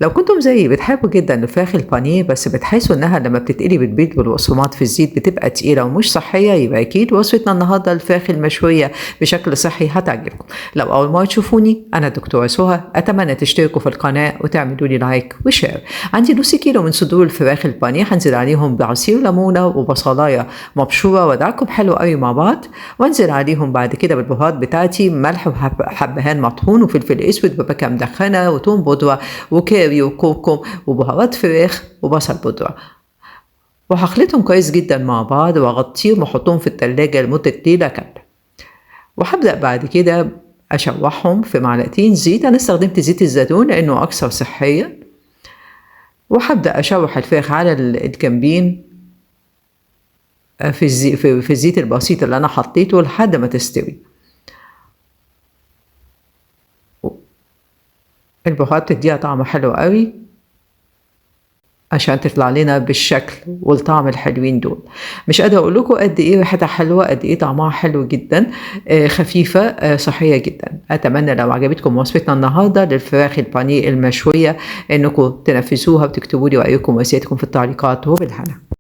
لو كنتم زيي بتحبوا جدًا الفراخ البانيه بس بتحسوا إنها لمّا بتتقلي بالبيض والبقسماط في الزيت بتبقى تقيلة ومش صحية، يبقى أكيد وصفتنا النهارده الفراخ المشوية بشكل صحي هتعجبكم. لو أول مرة تشوفوني أنا الدكتورة سهى، أتمنى تشتركوا في القناة وتعملوا لي لايك وشير. عندي نص كيلو من صدور الفراخ البانيه هانزل عليهم بعصير ليمونة وبصلاية مبشورة وأدعكهم حلو أوي مع بعض، وأنزل عليهم بعد كده بالبهارات بتاعتي ملح حبهان مطحون وفلفل أسود وبابريكا مدخنة وتوم بودرة وكاري وكركم وبهارات فراخ وبصل بودرة، وهخلطهم كويس جدا مع بعض واغطيهم واحطهم في التلاجة لمدة ليلة كاملة. وهبدأ بعد كده أشوحهم في معلقتين زيت، أنا استخدمت زيت الزيتون لأنه أكثر صحيا، وهبدأ أشوح الفراخ على الجنبين في الزيت البسيط اللي أنا حطيته لحد ما تستوي. البهارات بتديها طعم حلو قوي عشان تطلع لنا بالشكل والطعم الحلوين دول. مش قادرة اقول لكم قد ايه ريحتها حلوة، قد ايه طعمها حلو جدا، خفيفة، صحية جدا. اتمنى لو عجبتكم وصفتنا النهاردة للفراخ البانيه المشوية انكم تنفذوها وتكتبوا لي رأيكم واسئلتكم في التعليقات، وبالهنا.